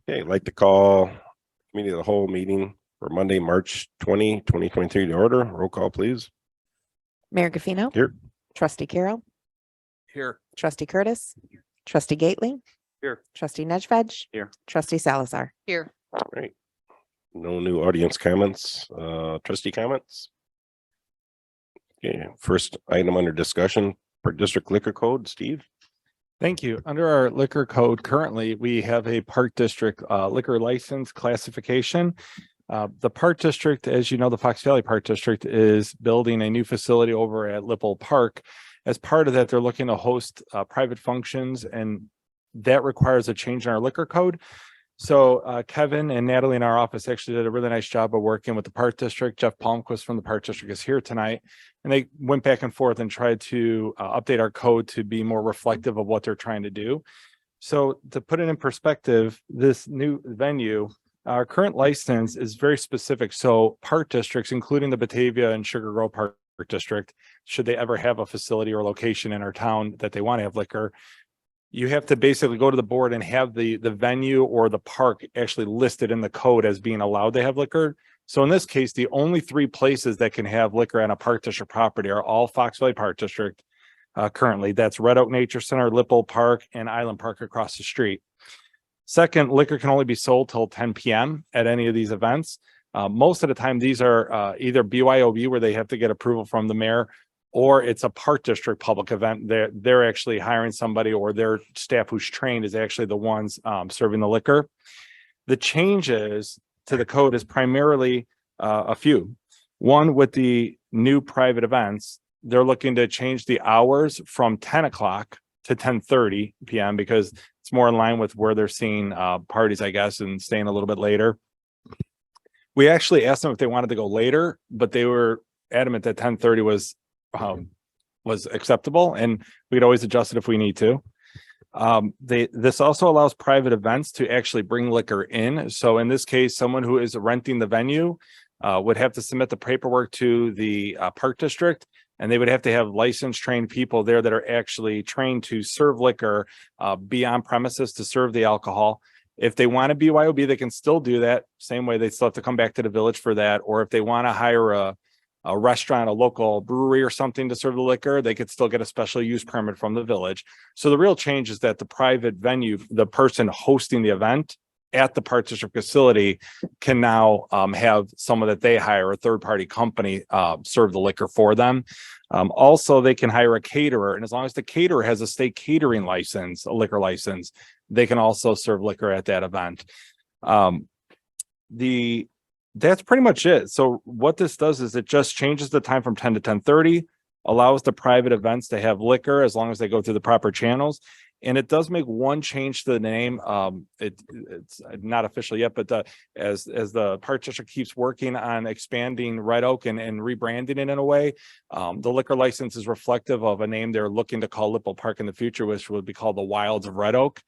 Okay, I'd like to call committee of the whole meeting for Monday, March 2023 to order. Roll call, please. Mayor Gaffino. Here. Trustee Carroll. Here. Trustee Curtis. Trustee Gately. Here. Trustee Nedved. Here. Trustee Salazar. Here. Great. No new audience comments. Trustee comments. Okay, first item under discussion for district liquor code, Steve. Thank you. Under our liquor code, currently, we have a Park District liquor license classification. The Park District, as you know, the Fox Valley Park District is building a new facility over at Lipple Park. As part of that, they're looking to host private functions, and that requires a change in our liquor code. So Kevin and Natalie in our office actually did a really nice job of working with the Park District. Jeff Palmquist from the Park District is here tonight, and they went back and forth and tried to update our code to be more reflective of what they're trying to do. So to put it in perspective, this new venue, our current license is very specific. So park districts, including the Batavia and Sugar Grove Park District, should they ever have a facility or location in our town that they want to have liquor, you have to basically go to the board and have the venue or the park actually listed in the code as being allowed to have liquor. So in this case, the only three places that can have liquor on a Park District property are all Fox Valley Park District currently. That's Red Oak Nature Center, Lipple Park, and Island Park across the street. Second, liquor can only be sold till 10 p.m. at any of these events. Most of the time, these are either BYOB, where they have to get approval from the mayor, or it's a Park District public event. They're actually hiring somebody, or their staff who's trained is actually the ones serving the liquor. The changes to the code is primarily a few. One, with the new private events, they're looking to change the hours from 10 o'clock to 10:30 p.m. because it's more in line with where they're seeing parties, I guess, and staying a little bit later. We actually asked them if they wanted to go later, but they were adamant that 10:30 was acceptable, and we could always adjust it if we need to. This also allows private events to actually bring liquor in. So in this case, someone who is renting the venue would have to submit the paperwork to the Park District, and they would have to have licensed trained people there that are actually trained to serve liquor, be on premises to serve the alcohol. If they want to BYOB, they can still do that. Same way, they still have to come back to the village for that. Or if they want to hire a restaurant, a local brewery or something to serve the liquor, they could still get a special use permit from the village. So the real change is that the private venue, the person hosting the event at the Park District facility, can now have someone that they hire, a third-party company, serve the liquor for them. Also, they can hire a caterer, and as long as the caterer has a state catering license, a liquor license, they can also serve liquor at that event. That's pretty much it. So what this does is it just changes the time from 10 to 10:30, allows the private events to have liquor as long as they go through the proper channels. And it does make one change to the name. It's not official yet, but as the Park District keeps working on expanding Red Oak and rebranding it in a way, the liquor license is reflective of a name they're looking to call Lipple Park in the future, which would be called the Wilds of Red Oak.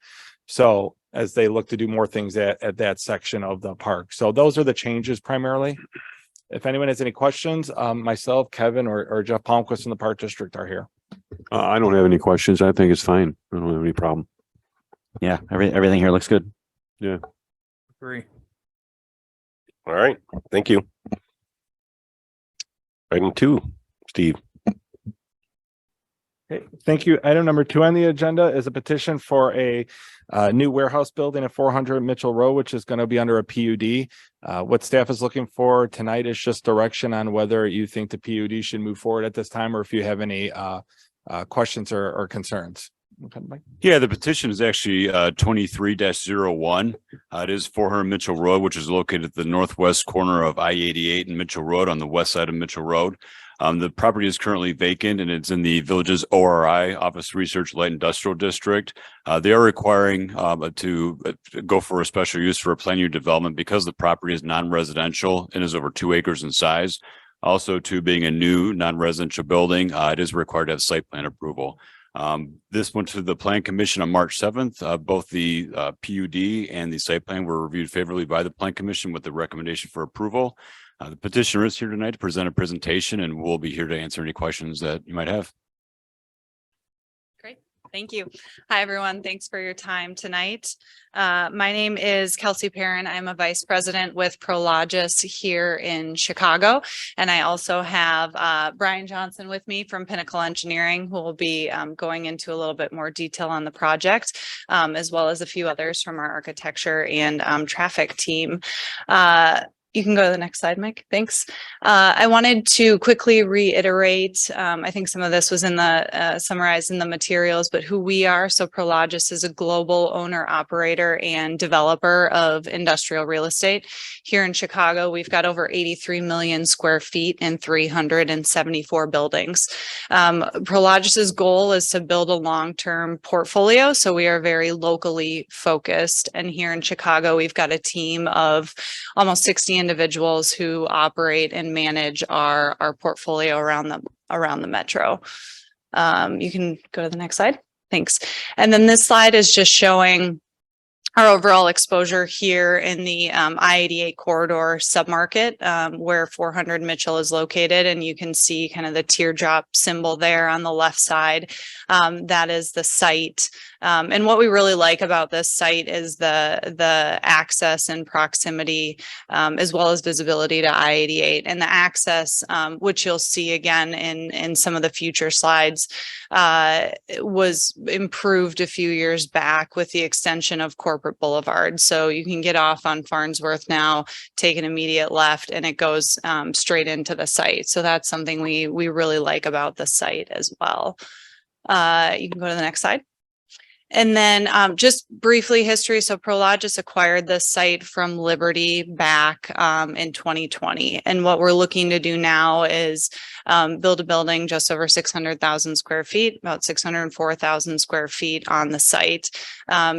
So as they look to do more things at that section of the park. So those are the changes primarily. If anyone has any questions, myself, Kevin, or Jeff Palmquist from the Park District are here. I don't have any questions. I think it's fine. I don't have any problem. Yeah, everything here looks good. Yeah. Agree. All right, thank you. Item 2, Steve. Okay, thank you. Item number 2 on the agenda is a petition for a new warehouse building at 400 Mitchell Road, which is going to be under a PUD. What staff is looking for tonight is just direction on whether you think the PUD should move forward at this time, or if you have any questions or concerns. Okay, Mike. Yeah, the petition is actually 23-01. It is 400 Mitchell Road, which is located at the northwest corner of I-88 and Mitchell Road on the west side of Mitchell Road. The property is currently vacant, and it's in the village's ORI, Office Research Light Industrial District. They are requiring to go for a special use for a planned unit development because the property is non-residential and is over 2 acres in size. Also, to being a new non-residential building, it is required to have site plan approval. This went to the Plan Commission on March 7th. Both the PUD and the site plan were reviewed favorably by the Plan Commission with the recommendation for approval. The petitioner is here tonight to present a presentation, and we'll be here to answer any questions that you might have. Great. Thank you. Hi, everyone. Thanks for your time tonight. My name is Kelsey Perrin. I'm a vice president with Prologis here in Chicago. And I also have Brian Johnson with me from Pinnacle Engineering, who will be going into a little bit more detail on the project, as well as a few others from our architecture and traffic team. You can go to the next slide, Mike. Thanks. I wanted to quickly reiterate, I think some of this was in the summarized in the materials, but who we are. So Prologis is a global owner, operator, and developer of industrial real estate. Here in Chicago, we've got over 83 million square feet and 374 buildings. Prologis's goal is to build a long-term portfolio. So we are very locally focused. And here in Chicago, we've got a team of almost 60 individuals who operate and manage our portfolio around the metro. You can go to the next slide. Thanks. And then this slide is just showing our overall exposure here in the I-88 corridor submarket, where 400 Mitchell is located. And you can see kind of the teardrop symbol there on the left side. That is the site. And what we really like about this site is the access and proximity, as well as visibility to I-88. And the access, which you'll see again in some of the future slides, was improved a few years back with the extension of Corporate Boulevard. So you can get off on Farnsworth now, take an immediate left, and it goes straight into the site. So that's something we really like about the site as well. You can go to the next slide. And then just briefly history. So Prologis acquired this site from Liberty back in 2020. And what we're looking to do now is build a building just over 600,000 square feet, about 604,000 square feet on the site.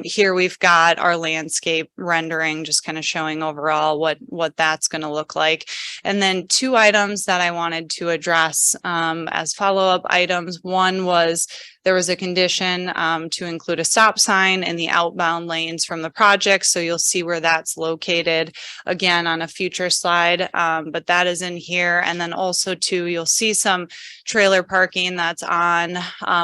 Here we've got our landscape rendering, just kind of showing overall what that's going to look like. And then two items that I wanted to address as follow-up items. One was there was a condition to include a stop sign in the outbound lanes from the project. So you'll see where that's located again on a future slide, but that is in here. And then also too, you'll see some trailer parking that's on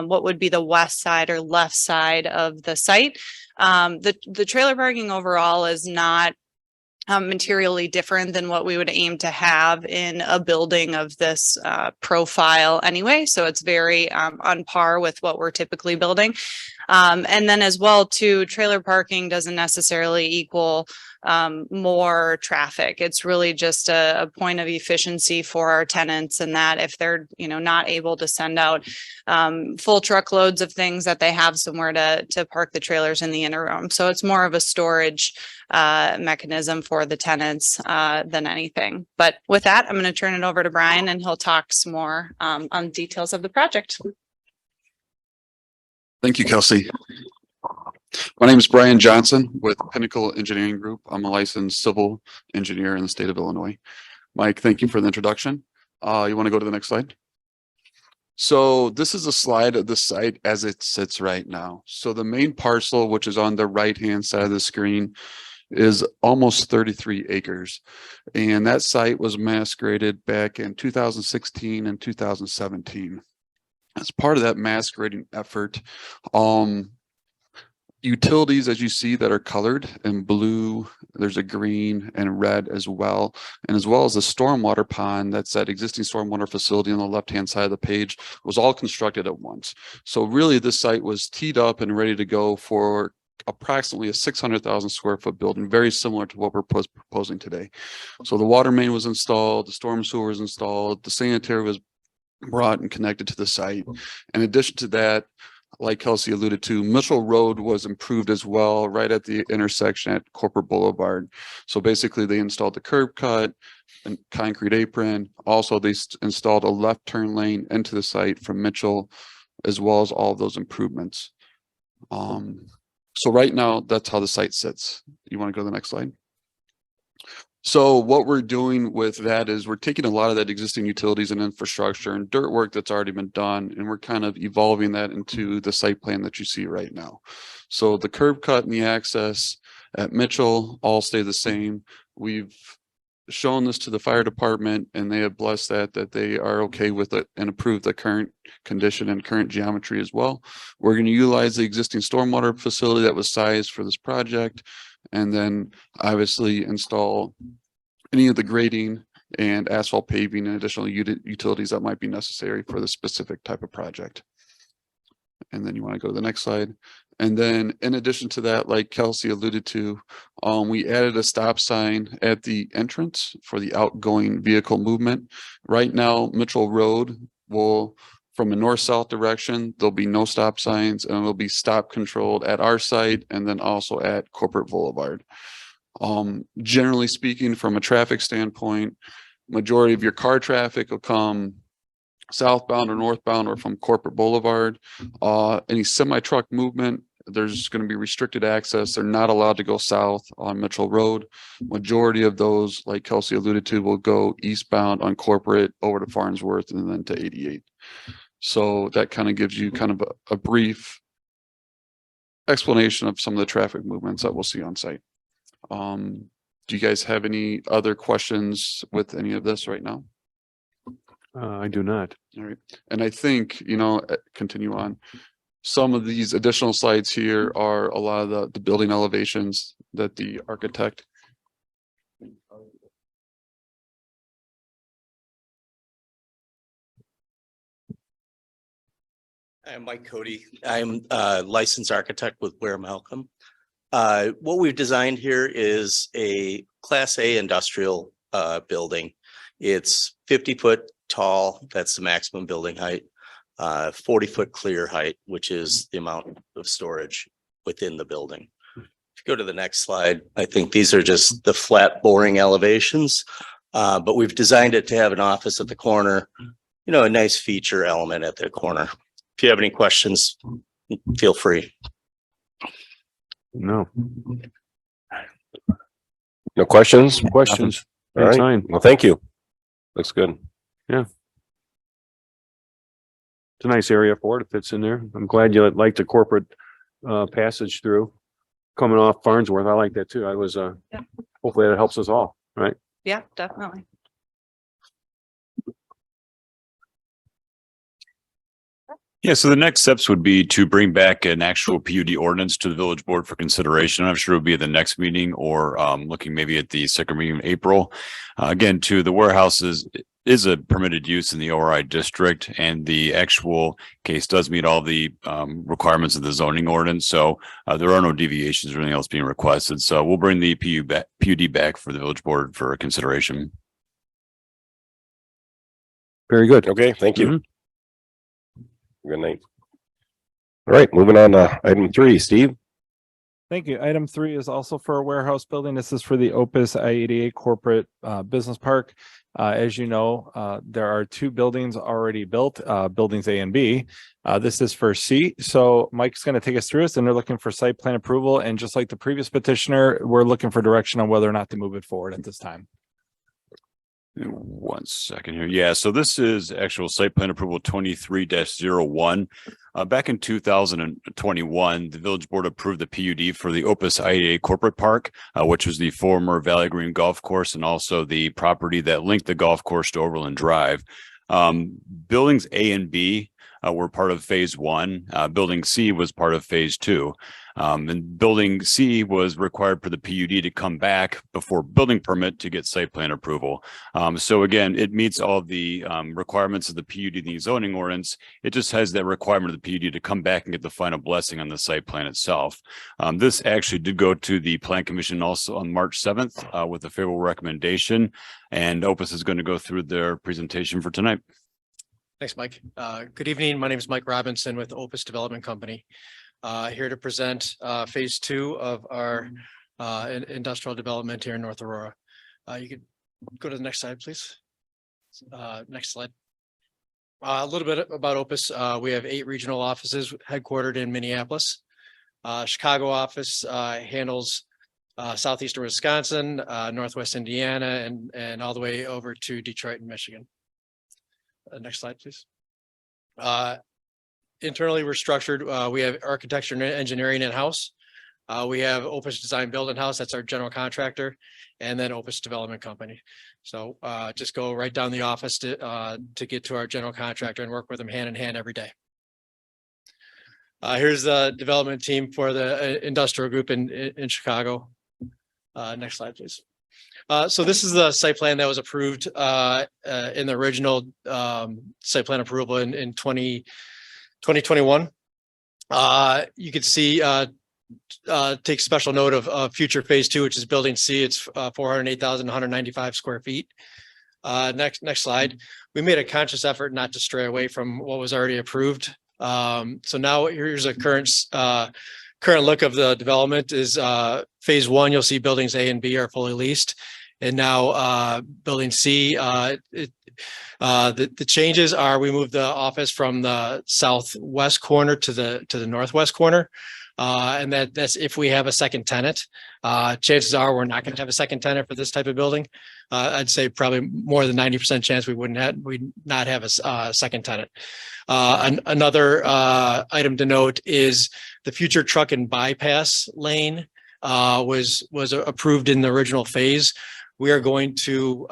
what would be the west side or left side of the site. The trailer parking overall is not materially different than what we would aim to have in a building of this profile anyway. So it's very on par with what we're typically building. And then as well too, trailer parking doesn't necessarily equal more traffic. It's really just a point of efficiency for our tenants, and that if they're not able to send out full truckloads of things, that they have somewhere to park the trailers in the interim. So it's more of a storage mechanism for the tenants than anything. But with that, I'm going to turn it over to Brian, and he'll talk some more on details of the project. Thank you, Kelsey. My name is Brian Johnson with Pinnacle Engineering Group. I'm a licensed civil engineer in the state of Illinois. Mike, thank you for the introduction. You want to go to the next slide? So this is a slide of the site as it sits right now. So the main parcel, which is on the right-hand side of the screen, is almost 33 acres. And that site was mass graded back in 2016 and 2017. As part of that mass grading effort, utilities, as you see, that are colored in blue, there's a green and red as well. And as well as the stormwater pond, that's that existing stormwater facility on the left-hand side of the page, was all constructed at once. So really this site was teed up and ready to go for approximately a 600,000 square foot building, very similar to what we're proposing today. So the water main was installed, the storm sewer was installed, the sanitary was brought and connected to the site. In addition to that, like Kelsey alluded to, Mitchell Road was improved as well, right at the intersection at Corporate Boulevard. So basically they installed the curb cut and concrete apron. Also, they installed a left turn lane into the site from Mitchell, as well as all of those improvements. So right now, that's how the site sits. You want to go to the next slide? So what we're doing with that is we're taking a lot of that existing utilities and infrastructure and dirt work that's already been done, and we're kind of evolving that into the site plan that you see right now. So the curb cut and the access at Mitchell all stay the same. We've shown this to the fire department and they have blessed that they are okay with it and approved the current condition and current geometry as well. We're going to utilize the existing stormwater facility that was sized for this project, and then obviously install any of the grading and asphalt paving and additional utilities that might be necessary for the specific type of project. And then you want to go to the next slide. And then in addition to that, like Kelsey alluded to, we added a stop sign at the entrance for the outgoing vehicle movement. Right now, Mitchell Road will, from a north-south direction, there'll be no stop signs, and it'll be stop controlled at our site and then also at Corporate Boulevard. Generally speaking, from a traffic standpoint, majority of your car traffic will come southbound or northbound or from Corporate Boulevard. Any semi-truck movement, there's going to be restricted access. They're not allowed to go south on Mitchell Road. Majority of those, like Kelsey alluded to, will go eastbound on Corporate over to Farnsworth and then to 88. So that kind of gives you kind of a brief explanation of some of the traffic movements that we'll see on site. Do you guys have any other questions with any of this right now? I do not. All right. And I think, continue on. Some of these additional slides here are a lot of the building elevations that the architect. I'm Mike Cody. I'm a licensed architect with Ware Malcolm. What we've designed here is a Class A industrial building. It's 50-foot tall, that's the maximum building height, 40-foot clear height, which is the amount of storage within the building. If you go to the next slide, I think these are just the flat boring elevations, but we've designed it to have an office at the corner, a nice feature element at the corner. If you have any questions, feel free. No No questions? questions. All right. Fine. Well, thank you. Looks good. It's a nice area for it. It fits in there. I'm glad you like the Corporate passage through coming off Farnsworth. I like that too. I was hopefully that helps us all, right? Yeah, definitely. Yeah, so the next steps would be to bring back an actual PUD ordinance to the village board for consideration. I'm sure it'll be at the next meeting or looking maybe at the second meeting in April. Again, the warehouses is a permitted use in the ORI district, and the actual case does meet all the requirements of the zoning ordinance. So there are no deviations or anything else being requested. So we'll bring the PUD back for the village board for consideration. Very good. Okay, thank you. Good night. All right, moving on to item 3, Steve. Thank you. Item 3 is also for a warehouse building. This is for the Opus I-88 Corporate Business Park. As you know, there are 2 buildings already built, buildings A and B. This is for C. So Mike's going to take us through this, and they're looking for site plan approval. And just like the previous petitioner, we're looking for direction on whether or not to move it forward at this time. 1 second here. Yeah, so this is actual site plan approval 23-01. Back in 2021, the village board approved the PUD for the Opus I-88 Corporate Park, which was the former Valley Green Golf Course and also the property that linked the golf course to Overland Drive. Buildings A and B were part of phase 1. Building C was part of phase 2. And building C was required for the PUD to come back before building permit to get site plan approval. So again, it meets all the requirements of the PUD and the zoning ordinance. It just has that requirement of the PUD to come back and get the final blessing on the site plan itself. This actually did go to the Plan Commission also on March 7th with a favorable recommendation, and Opus is going to go through their presentation for tonight. Thanks, Mike. Good evening. My name is Mike Robinson with Opus Development Company. Here to present phase 2 of our industrial development here in North Aurora. You could go to the next slide, please. Next slide. A little bit about Opus. We have 8 regional offices headquartered in Minneapolis. Chicago office handles southeastern Wisconsin, northwest Indiana, and all the way over to Detroit and Michigan. Next slide, please. Internally, we're structured. We have architecture and engineering in-house. We have Opus Design Building House, that's our general contractor, and then Opus Development Company. So just go right down the office to get to our general contractor and work with them hand in hand every day. Here's the development team for the industrial group in Chicago. Next slide, please. So this is the site plan that was approved in the original site plan approval in 2021. You could see take special note of future phase 2, which is building C. It's 408,195 square feet. Next slide. We made a conscious effort not to stray away from what was already approved. So now here's a current look of the development is phase 1. You'll see buildings A and B are fully leased. And now building C, the changes are we moved the office from the southwest corner to the northwest corner. And that's if we have a second tenant. Chances are we're not going to have a second tenant for this type of building. I'd say probably more than 90% chance we'd not have a second tenant. Another item to note is the future truck and bypass lane was approved in the original phase. We are going to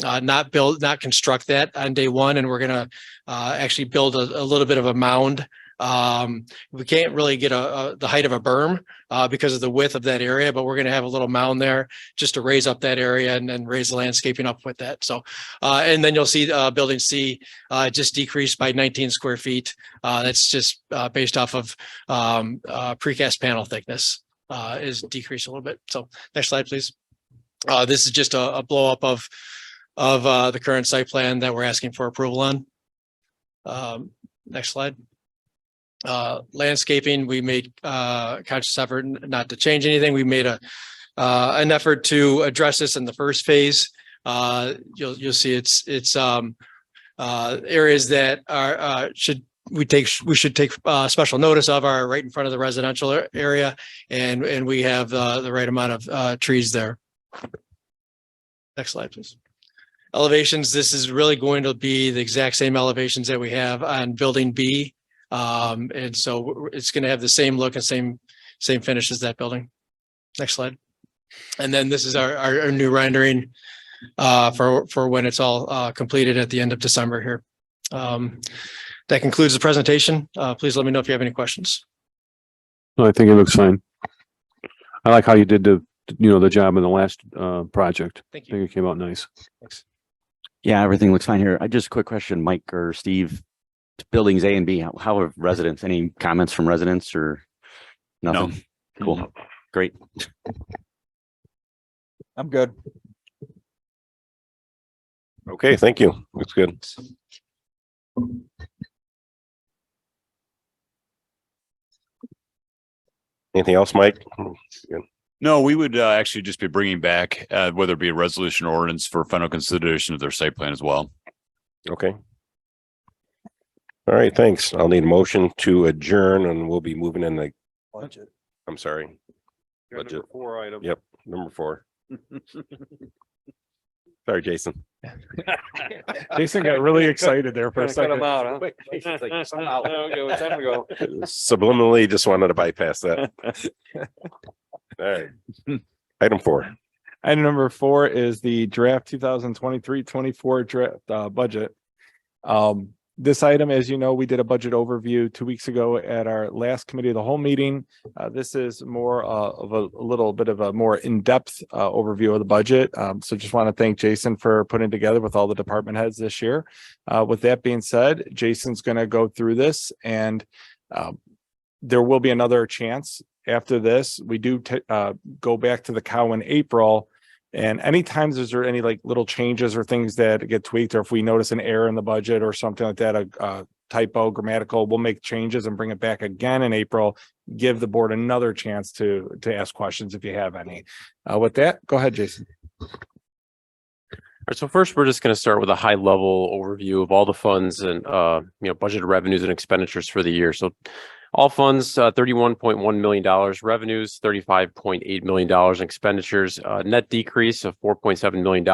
not construct that on day one, and we're going to actually build a little bit of a mound. We can't really get the height of a berm because of the width of that area, but we're going to have a little mound there just to raise up that area and then raise the landscaping up with that. So, and then you'll see building C just decreased by 19 square feet. That's just based off of precast panel thickness is decreased a little bit. So next slide, please. This is just a blow up of the current site plan that we're asking for approval on. Next slide. Landscaping, we made conscious effort not to change anything. We made an effort to address this in the first phase. You'll see it's areas that are we should take special notice of are right in front of the residential area, and we have the right amount of trees there. Next slide, please. Elevations. This is really going to be the exact same elevations that we have on building B. And so it's going to have the same look and same finish as that building. Next slide. And then this is our new rendering for when it's all completed at the end of December here. That concludes the presentation. Please let me know if you have any questions. No, I think it looks fine. I like how you did the job in the last project. Thank I think it came out nice. Thanks. Yeah, everything looks fine here. I just a quick question, Mike or Steve. Buildings A and B, how have residents, any comments from residents or nothing? No. Cool. Great. I'm good. Okay, thank you. Looks good. Anything else, Mike? No, we would actually just be bringing back whether it be a resolution or ordinance for final consideration of their site plan as well. Okay. All right, thanks. I'll need a motion to adjourn, and we'll be moving in the budget. I'm sorry. Budget. Number 4 item. Yep, number 4. Sorry, Jason. Jason got really excited there for a second. Subliminally just wanted to bypass that. All right. Item 4. Item number 4 is the draft 2023-24 draft budget. This item, as you know, we did a budget overview 2 weeks ago at our last committee of the whole meeting. This is more of a little bit of a more in-depth overview of the budget. So just want to thank Jason for putting together with all the department heads this year. With that being said, Jason's going to go through this, and there will be another chance after this. We do go back to the cow in April. And anytime there's any like little changes or things that get tweaked, or if we notice an error in the budget or something like that, a typo, grammatical, we'll make changes and bring it back again in April, give the board another chance to ask questions if you have any. With that, go ahead, Jason. All right, so first, we're just going to start with a high level overview of all the funds and budgeted revenues and expenditures for the year. So all funds, $31.1 million, revenues, $35.8 million, expenditures, net decrease of $4.7 million.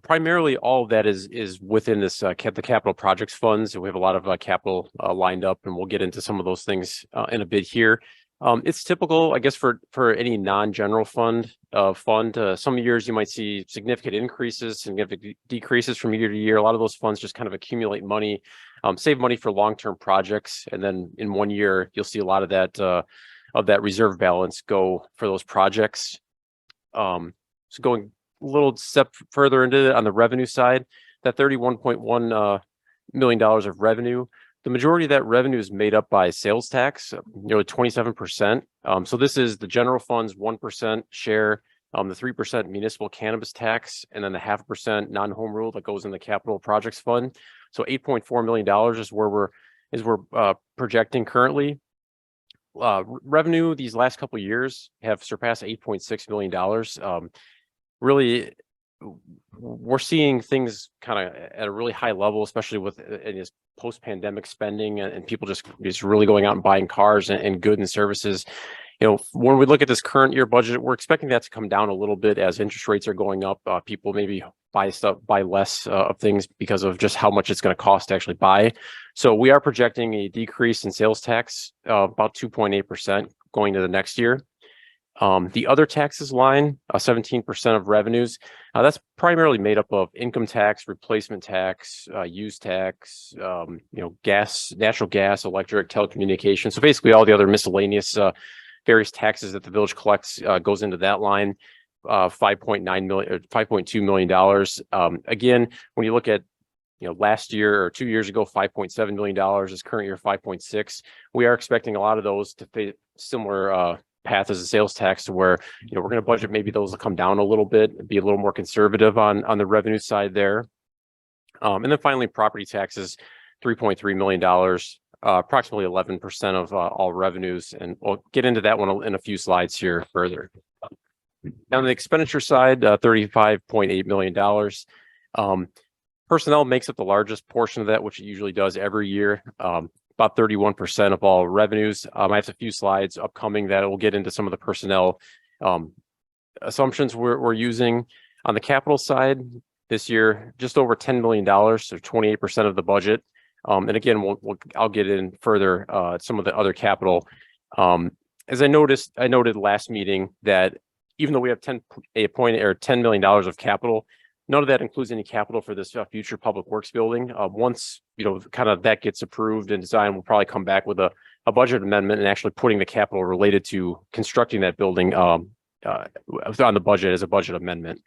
Primarily, all of that is within this the capital projects funds. We have a lot of capital lined up, and we'll get into some of those things in a bit here. It's typical, I guess, for any non-general fund. Some years you might see significant increases, significant decreases from year to year. A lot of those funds just kind of accumulate money, save money for long-term projects, and then in one year you'll see a lot of that reserve balance go for those projects. So going a little step further into it on the revenue side, that $31.1 million of revenue. The majority of that revenue is made up by sales tax, nearly 27%. So this is the general fund's 1% share, the 3% municipal cannabis tax, and then the 0.5% non-home rule that goes in the capital projects fund. So $8.4 million is where we're projecting currently. Revenue these last couple of years have surpassed $8.6 million. Really, we're seeing things kind of at a really high level, especially with this post-pandemic spending and people just really going out and buying cars and goods and services. When we look at this current year budget, we're expecting that to come down a little bit as interest rates are going up. People maybe buy less of things because of just how much it's going to cost to actually buy. So we are projecting a decrease in sales tax about 2.8% going to the next year. The other taxes line, 17% of revenues, that's primarily made up of income tax, replacement tax, use tax, gas, natural gas, electric, telecommunications. So basically all the other miscellaneous various taxes that the village collects goes into that line, $5.2 million. Again, when you look at last year or 2 years ago, $5.7 million, this current year, 5.6. We are expecting a lot of those to face similar path as a sales tax, to where we're going to budget maybe those will come down a little bit, be a little more conservative on the revenue side there. And then finally, property taxes, $3.3 million, approximately 11% of all revenues, and we'll get into that one in a few slides here further. On the expenditure side, $35.8 million. Personnel makes up the largest portion of that, which it usually does every year. About 31% of all revenues. I have a few slides upcoming that will get into some of the personnel assumptions we're using. On the capital side, this year, just over $10 million, so 28% of the budget. And again, I'll get in further some of the other capital. As I noted last meeting that even though we have $10 million of capital, none of that includes any capital for this future public works building. Once kind of that gets approved and designed, we'll probably come back with a budget amendment and actually putting the capital related to constructing that building on the budget as a budget amendment.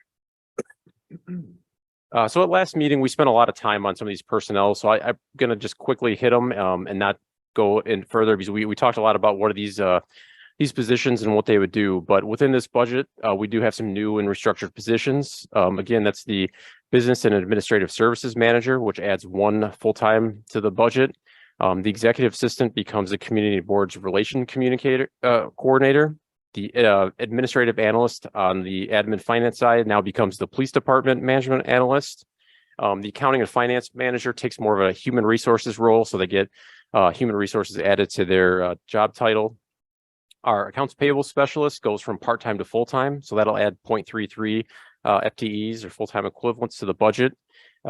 So at last meeting, we spent a lot of time on some of these personnel. So I'm going to just quickly hit them and not go in further, because we talked a lot about what are these positions and what they would do. But within this budget, we do have some new and restructured positions. Again, that's the Business and Administrative Services Manager, which adds 1 full-time to the budget. The Executive Assistant becomes the Community Board's Relation Coordinator. The Administrative Analyst on the Admin Finance side now becomes the Police Department Management Analyst. The Accounting and Finance Manager takes more of a Human Resources role, so they get Human Resources added to their job title. Our Accounts Payable Specialist goes from part-time to full-time, so that'll add 0.33 FTEs or full-time equivalents to the budget.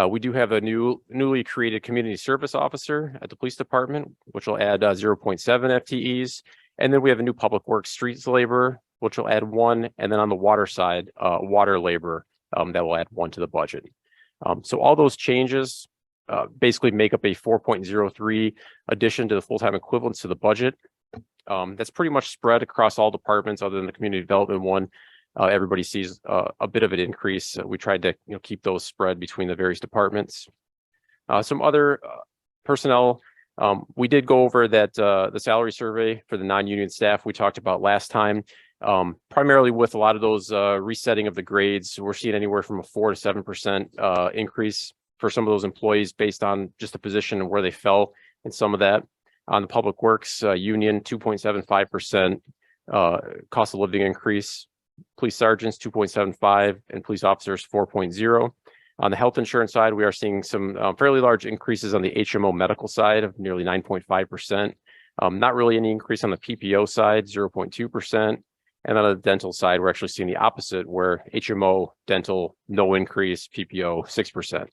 We do have a newly created Community Service Officer at the Police Department, which will add 0.7 FTEs. And then we have a new Public Works Streets Laborer, which will add 1. And then on the water side, water labor, that will add 1 to the budget. So all those changes basically make up a 4.03 addition to the full-time equivalents to the budget. That's pretty much spread across all departments other than the community development one. Everybody sees a bit of an increase. We tried to keep those spread between the various departments. Some other personnel, we did go over that the salary survey for the non-union staff we talked about last time. Primarily with a lot of those resetting of the grades, we're seeing anywhere from a 4 to 7% increase for some of those employees based on just the position and where they fell in some of that. On the Public Works union, 2.75% cost of living increase. Police sergeants, 2.75, and police officers, 4.0. On the health insurance side, we are seeing some fairly large increases on the HMO medical side of nearly 9.5%. Not really any increase on the PPO side, 0.2%. And on the dental side, we're actually seeing the opposite, where HMO dental, no increase, PPO, 6%.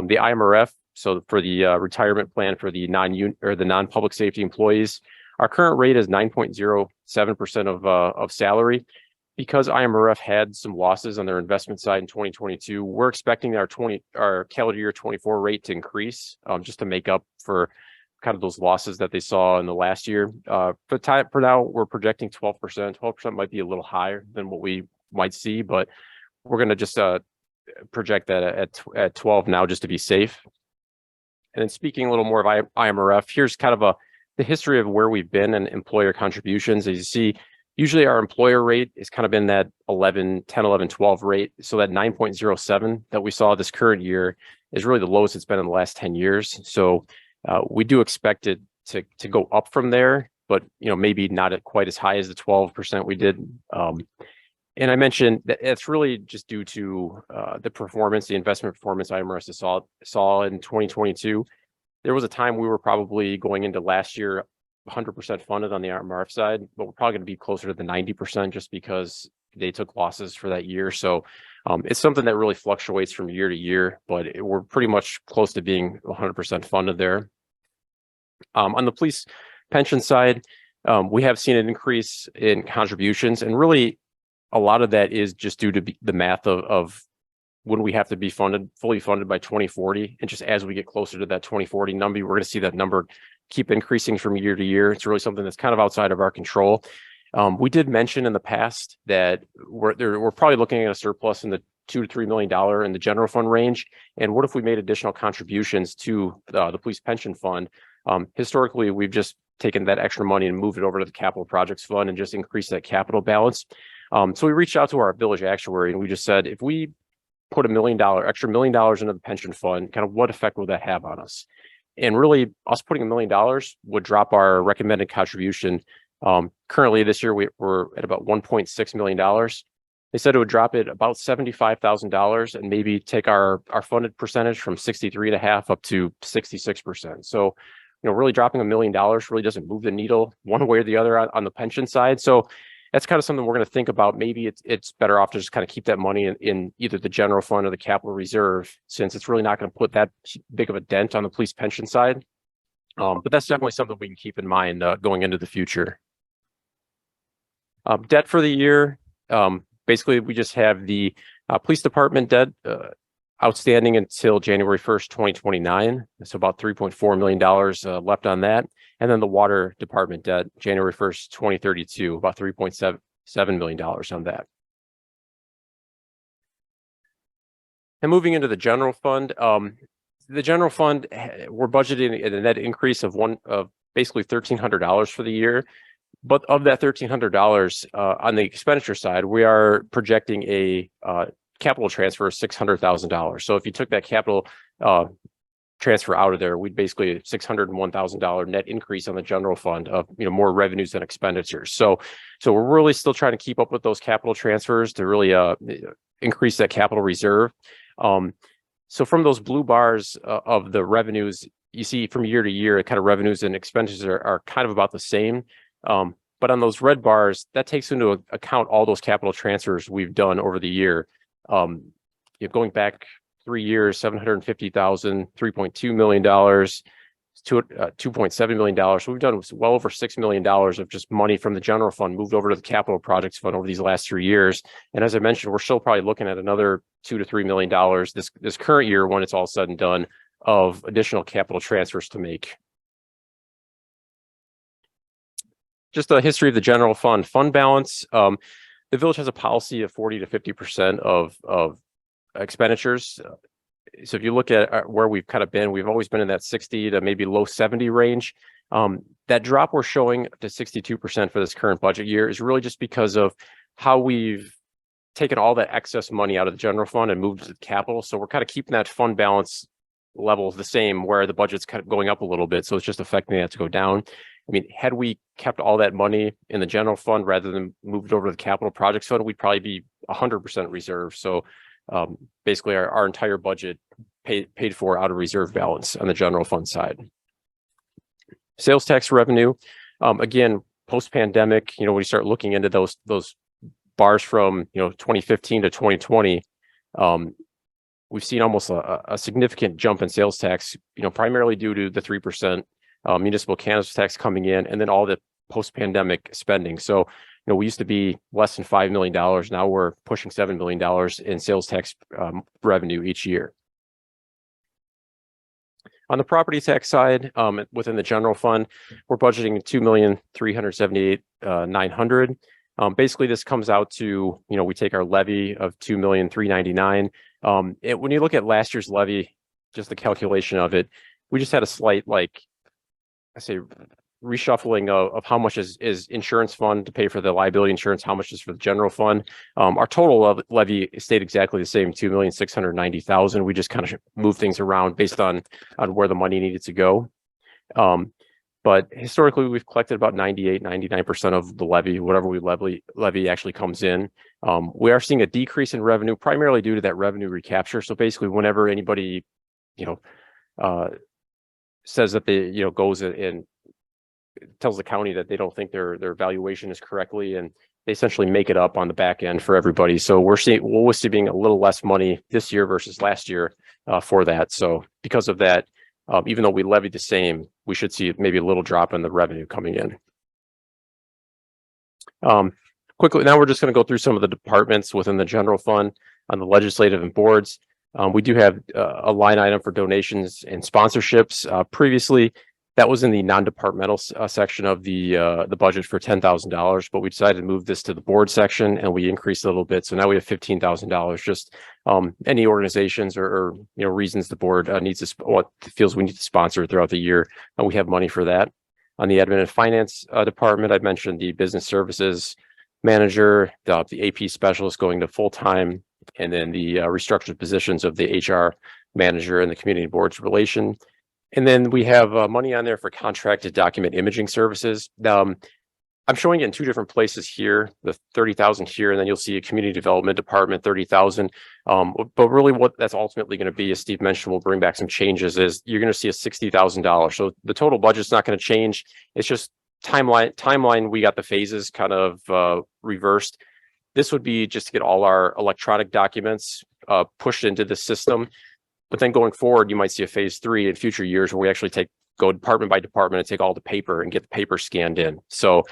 The IMRF, so for the retirement plan for the non-public safety employees, Our current rate is 9.07% of salary. Because IMRF had some losses on their investment side in 2022, we're expecting our calendar year 24 rate to increase, just to make up for kind of those losses that they saw in the last year. For now, we're projecting 12%. 12% might be a little higher than what we might see, but we're going to just project that at 12 now just to be safe. And then speaking a little more of IMRF, here's kind of the history of where we've been in employer contributions. As you see, usually our employer rate is kind of in that 10, 11, 12 rate. So that 9.07 that we saw this current year is really the lowest it's been in the last 10 years. So we do expect it to go up from there, but maybe not at quite as high as the 12% we did. And I mentioned that it's really just due to the investment performance IMRF saw in 2022. There was a time we were probably going into last year 100% funded on the IMRF side, but we're probably going to be closer to the 90% just because they took losses for that year. So it's something that really fluctuates from year to year, but we're pretty much close to being 100% funded there. On the police pension side, we have seen an increase in contributions, and really a lot of that is just due to the math of when we have to be fully funded by 2040. And just as we get closer to that 2040 number, we're going to see that number keep increasing from year to year. It's really something that's kind of outside of our control. We did mention in the past that we're probably looking at a surplus in the $2 to $3 million in the general fund range. And what if we made additional contributions to the police pension fund? Historically, we've just taken that extra money and moved it over to the capital projects fund and just increased that capital balance. So we reached out to our village actuary and we just said, if we put extra $1 million into the pension fund, kind of what effect would that have on us? And really, us putting $1 million would drop our recommended contribution. Currently, this year, we're at about $1.6 million. They said it would drop it about $75,000 and maybe take our funded percentage from 63.5% up to 66%. So, really dropping $1 million really doesn't move the needle one way or the other on the pension side. So that's kind of something we're going to think about. Maybe it's better off to just kind of keep that money in either the general fund or the capital reserve, since it's really not going to put that big of a dent on the police pension side. But that's definitely something we can keep in mind going into the future. Debt for the year. Basically, we just have the police department debt outstanding until January 1st, 2029. So about $3.4 million left on that. And then the water department debt, January 1st, 2032, about $3.7 million on that. And moving into the general fund, we're budgeting a net increase of basically $1,300 for the year. But of that $1,300 on the expenditure side, we are projecting a capital transfer of $600,000. So if you took that capital transfer out of there, we'd basically $601,000 net increase on the general fund of more revenues than expenditures. So we're really still trying to keep up with those capital transfers to really increase that capital reserve. So from those blue bars of the revenues, you see from year to year, kind of revenues and expenditures are kind of about the same. But on those red bars, that takes into account all those capital transfers we've done over the year. Going back 3 years, $750,000, $3.2 million, $2.7 million. So we've done well over $6 million of just money from the general fund moved over to the capital projects fund over these last 3 years. And as I mentioned, we're still probably looking at another $2 to $3 million this current year when it's all said and done of additional capital transfers to make. Just the history of the general fund balance. The village has a policy of 40 to 50% of expenditures. So if you look at where we've kind of been, we've always been in that 60 to maybe low 70 range. That drop we're showing to 62% for this current budget year is really just because of how we've taken all that excess money out of the general fund and moved to the capital. So we're kind of keeping that fund balance level the same, where the budget's kind of going up a little bit. So it's just affecting that to go down. I mean, had we kept all that money in the general fund rather than moved over to the capital projects fund, we'd probably be 100% reserve. So basically our entire budget paid for out of reserve balance on the general fund side. Sales tax revenue, again, post-pandemic, when you start looking into those bars from 2015 to 2020, we've seen almost a significant jump in sales tax, primarily due to the 3% municipal cannabis tax coming in, and then all the post-pandemic spending. So, we used to be less than $5 million. Now we're pushing $7 million in sales tax revenue each year. On the property tax side, within the general fund, we're budgeting $2,378,900. Basically, this comes out to, we take our levy of $2,399,000. When you look at last year's levy, just the calculation of it, we just had a slight, reshuffling of how much is insurance fund to pay for the liability insurance, how much is for the general fund. Our total levy stayed exactly the same, $2,690,000. We just kind of moved things around based on where the money needed to go. But historically, we've collected about 99% of the levy, whatever we levy actually comes in. We are seeing a decrease in revenue, primarily due to that revenue recapture. So basically, whenever anybody, says that they, goes and tells the county that they don't think their valuation is correctly, and they essentially make it up on the back end for everybody. So we'll see being a little less money this year versus last year for that. So because of that, even though we levied the same, we should see maybe a little drop in the revenue coming in. Quickly, now we're just going to go through some of the departments within the general fund on the legislative and boards. We do have a line item for donations and sponsorships. Previously, that was in the non-departmental section of the budget for $10,000, but we decided to move this to the board section, and we increased a little bit. So now we have $15,000. Just any organizations or reasons the board feels we need to sponsor throughout the year, and we have money for that. On the admin and finance department, I mentioned the business services manager, the AP specialist going to full-time, and then the restructured positions of the HR manager and the community boards relation. And then we have money on there for contracted document imaging services. I'm showing it in two different places here, the 30,000 here, and then you'll see a community development department, 30,000. But really what that's ultimately going to be, as Steve mentioned, we'll bring back some changes, is you're going to see a $60,000. So the total budget's not going to change. It's just timeline. We got the phases kind of reversed. This would be just to get all our electronic documents pushed into the system. But then going forward, you might see a phase 3 in future years where we actually go department by department and take all the paper and get the paper scanned in. So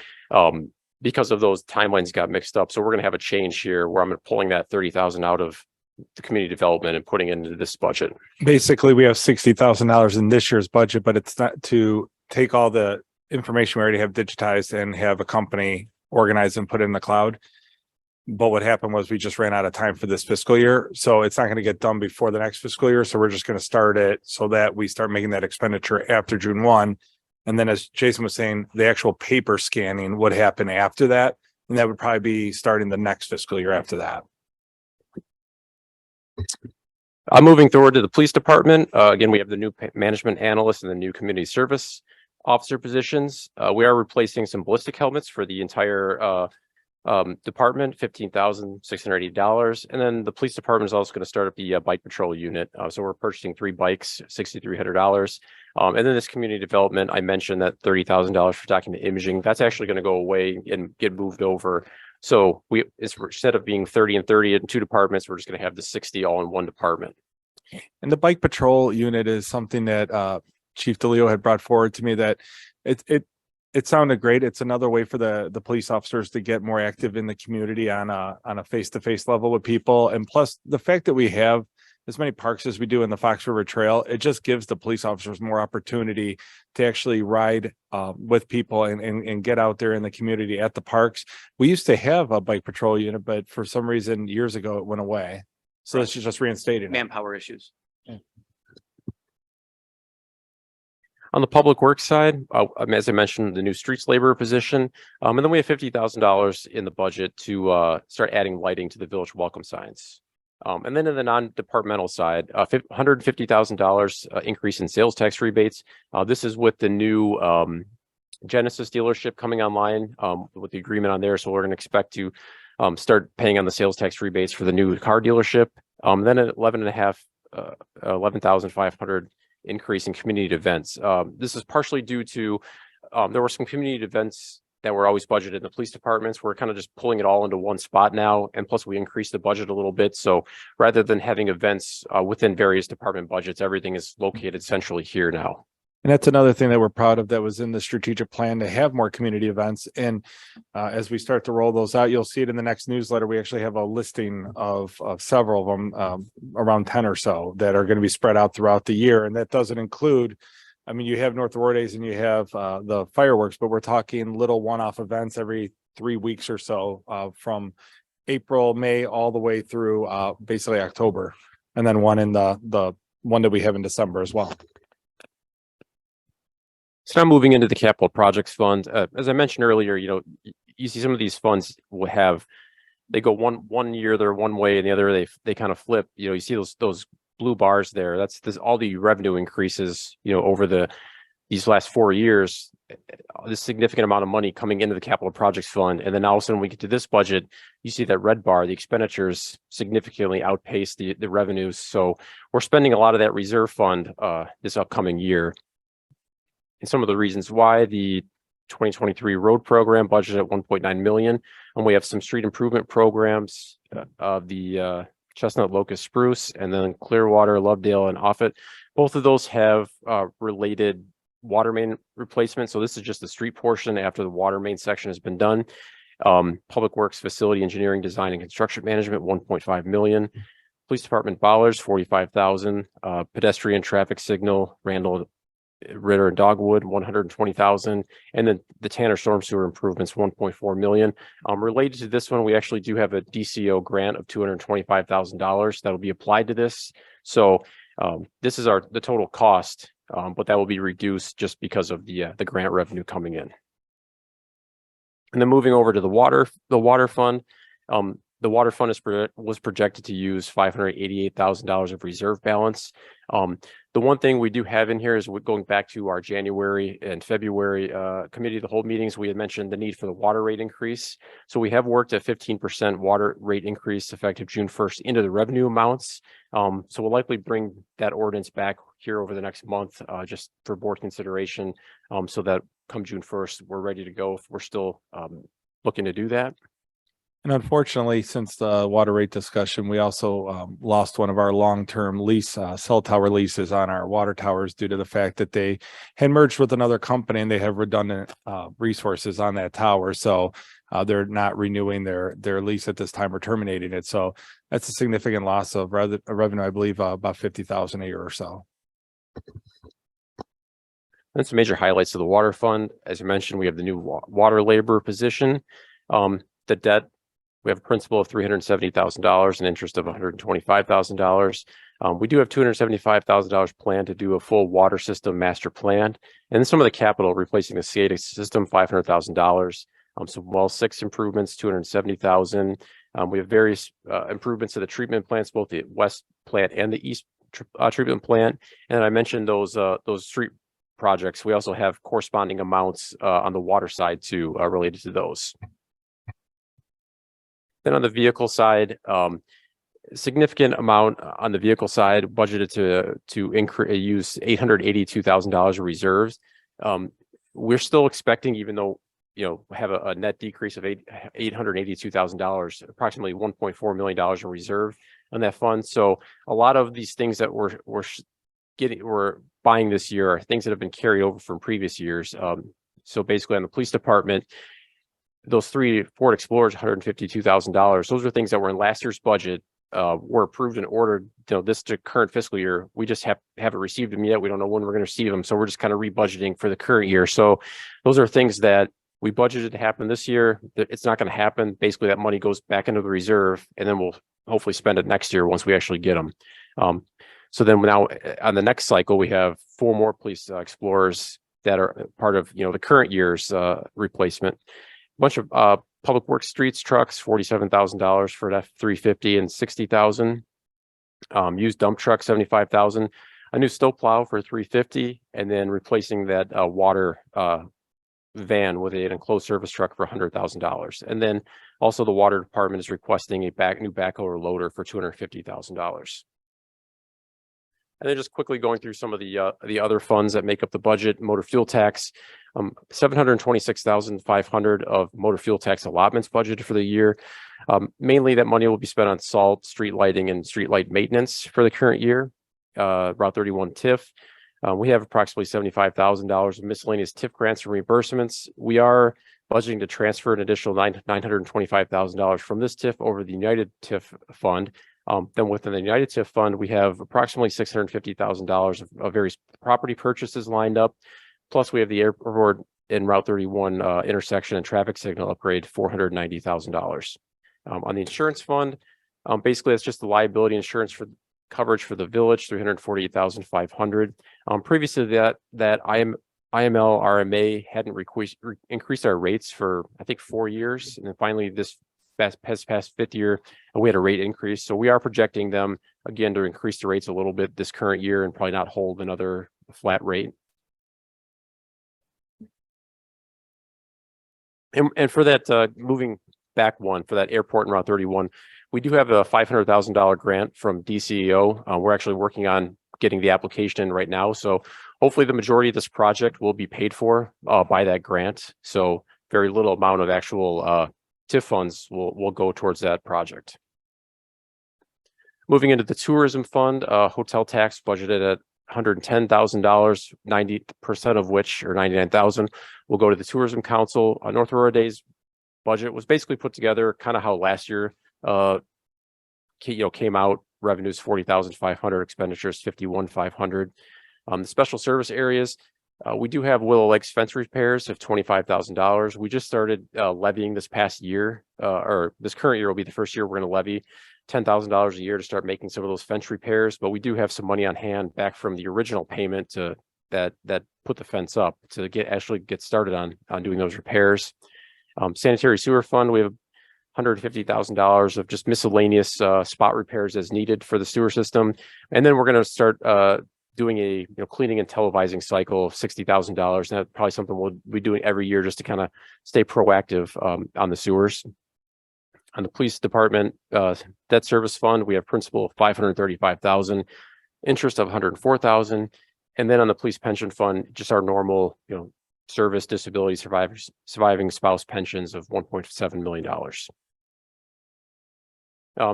because of those timelines got mixed up, so we're going to have a change here where I'm pulling that 30,000 out of the community development and putting it into this budget. Basically, we have $60,000 in this year's budget, but it's not to take all the information we already have digitized and have a company organize and put it in the cloud. But what happened was we just ran out of time for this fiscal year. So it's not going to get done before the next fiscal year. So we're just going to start it so that we start making that expenditure after June 1. And then, as Jason was saying, the actual paper scanning would happen after that. And that would probably be starting the next fiscal year after that. I'm moving forward to the police department. Again, we have the new management analyst and the new community service officer positions. We are replacing some ballistic helmets for the entire department, $15,680. And then the police department is also going to start up the bike patrol unit. So we're purchasing 3 bikes, $6,300. And then this community development, I mentioned that $30,000 for document imaging, that's actually going to go away and get moved over. So instead of being 30 and 30 in 2 departments, we're just going to have the 60 all in 1 department. And the bike patrol unit is something that Chief DeLeo had brought forward to me, that it sounded great. It's another way for the police officers to get more active in the community on a face-to-face level with people. And plus the fact that we have as many parks as we do in the Fox River Trail, it just gives the police officers more opportunity to actually ride with people and get out there in the community at the parks. We used to have a bike patrol unit, but for some reason years ago it went away. So this is just reinstating it. Manpower issues. On the public works side, as I mentioned, the new streets labor position, and then we have $50,000 in the budget to start adding lighting to the village welcome signs. And then in the non-departmental side, $150,000 increase in sales tax rebates. This is with the new Genesis dealership coming online with the agreement on there. So we're going to expect to start paying on the sales tax rebates for the new car dealership. Then at $11,500 increase in community events. This is partially due to there were some community events that were always budgeted in the police departments. We're kind of just pulling it all into one spot now, and plus we increased the budget a little bit. So rather than having events within various department budgets, everything is located centrally here now. And that's another thing that we're proud of that was in the strategic plan to have more community events. And as we start to roll those out, you'll see it in the next newsletter. We actually have a listing of several of them, around 10 or so that are going to be spread out throughout the year. And that doesn't include, I mean, you have North Aurora Days and you have the fireworks, but we're talking little one-off events every 3 weeks or so from April, May, all the way through basically October. And then one in the one that we have in December as well. So now moving into the capital projects fund, as I mentioned earlier, you see some of these funds will have, they go one year they're one way and the other they kind of flip. You see those blue bars there. That's all the revenue increases, over these last 4 years. This significant amount of money coming into the capital projects fund, and then all of a sudden we get to this budget, you see that red bar, the expenditures significantly outpace the revenues. So we're spending a lot of that reserve fund this upcoming year. And some of the reasons why: the 2023 road program budgeted at 1.9 million, and we have some street improvement programs of the Chestnut, Locust, Spruce, and then Clearwater, Lovedale, and Offutt. Both of those have related water main replacement. So this is just the street portion after the water main section has been done. Public Works Facility Engineering, Design, and Construction Management, 1.5 million. Police Department Ballers, 45,000. Pedestrian traffic signal, Randall, Ritter, and Dogwood, 120,000. And then the Tanner Storm Sewer improvements, 1.4 million. Related to this one, we actually do have a DCO grant of $225,000 that will be applied to this. So this is the total cost, but that will be reduced just because of the grant revenue coming in. And then moving over to the water fund. The water fund was projected to use $588,000 of reserve balance. The one thing we do have in here is going back to our January and February committee of the whole meetings, we had mentioned the need for the water rate increase. So we have worked a 15% water rate increase effective June 1st into the revenue amounts. So we'll likely bring that ordinance back here over the next month just for board consideration, so that come June 1st, we're ready to go if we're still looking to do that. And unfortunately, since the water rate discussion, we also lost one of our long-term lease cell tower leases on our water towers due to the fact that they had merged with another company and they have redundant resources on that tower. So they're not renewing their lease at this time or terminating it. So that's a significant loss of revenue, I believe, about 50,000 a year or so. That's some major highlights of the water fund. As you mentioned, we have the new water labor position. The debt, we have a principal of $370,000 and interest of $125,000. We do have $275,000 planned to do a full water system master plan. And then some of the capital replacing the SCADA system, $500,000. Some well 6 improvements, $270,000. We have various improvements to the treatment plants, both the west plant and the east treatment plant. And I mentioned those street projects. We also have corresponding amounts on the water side too, related to those. Then on the vehicle side, significant amount on the vehicle side budgeted to use $882,000 of reserves. We're still expecting, even though have a net decrease of $882,000, approximately $1.4 million in reserve on that fund. So a lot of these things that we're buying this year are things that have been carried over from previous years. So basically on the police department, those 3 Ford Explorers, $152,000. Those are things that were in last year's budget, were approved and ordered, this to current fiscal year. We just haven't received them yet. We don't know when we're going to receive them. So we're just kind of rebudgeting for the current year. So those are things that we budgeted to happen this year. It's not going to happen. Basically, that money goes back into the reserve, and then we'll hopefully spend it next year once we actually get them. So then now on the next cycle, we have 4 more police Explorers that are part of, the current year's replacement. Bunch of public works streets trucks, $47,000 for an F-350 and $60,000. Used dump truck, $75,000. A new snow plow for $350,000, and then replacing that water van with an enclosed service truck for $100,000. And then also the water department is requesting a new backhoe loader for $250,000. And then just quickly going through some of the other funds that make up the budget. Motor fuel tax, $726,500 of motor fuel tax allotments budgeted for the year. Mainly that money will be spent on salt, street lighting, and street light maintenance for the current year. Route 31 TIF. We have approximately $75,000 of miscellaneous TIF grants and reimbursements. We are budgeting to transfer an additional $925,000 from this TIF over the United TIF fund. Then within the United TIF fund, we have approximately $650,000 of various property purchases lined up. Plus, we have the airport and Route 31 intersection and traffic signal upgrade, $490,000. On the insurance fund, basically that's just the liability insurance for coverage for the village, $348,500. Previously that IML RMA hadn't increased our rates for I think 4 years, and then finally this past fifth year we had a rate increase. So we are projecting them again to increase the rates a little bit this current year and probably not hold another flat rate. And for that, moving back one, for that airport and Route 31, we do have a $500,000 grant from DCEO. We're actually working on getting the application in right now. So hopefully the majority of this project will be paid for by that grant. So very little amount of actual TIF funds will go towards that project. Moving into the tourism fund, hotel tax budgeted at $110,000, 90% of which, or 99,000, will go to the Tourism Council. North Aurora Days budget was basically put together kind of how last year came out. Revenues 40,500, expenditures 51,500. The special service areas, we do have Willow Lakes fence repairs of $25,000. We just started levying this past year, or this current year will be the first year we're going to levy $10,000 a year to start making some of those fence repairs. But we do have some money on hand back from the original payment to that put the fence up to actually get started on doing those repairs. Sanitary sewer fund, we have $150,000 of just miscellaneous spot repairs as needed for the sewer system. And then we're going to start doing a cleaning and televising cycle of $60,000. And that's probably something we'll be doing every year just to kind of stay proactive on the sewers. On the police department debt service fund, we have principal of $535,000, interest of $104,000. And then on the police pension fund, just our normal, service disability surviving spouse pensions of $1.7 million.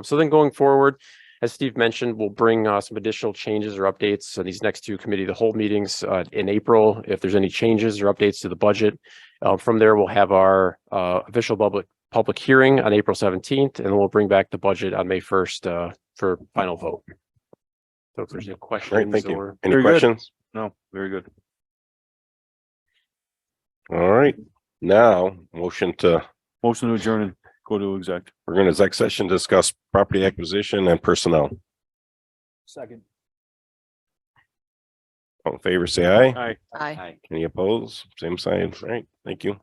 So then going forward, as Steve mentioned, we'll bring some additional changes or updates on these next two committee of the whole meetings in April. If there's any changes or updates to the budget, from there we'll have our official public hearing on April 17th, and then we'll bring back the budget on May 1st for final vote. So if there's any questions, Great, thank you. or Any Very good. questions? No, very good. All right, now motion to, Motion to adjourn and go to exec. we're going to exec session, discuss property acquisition and personnel. Second. All in favor, say aye. Aye. Aye. Any opposed? Same side. All right, thank you.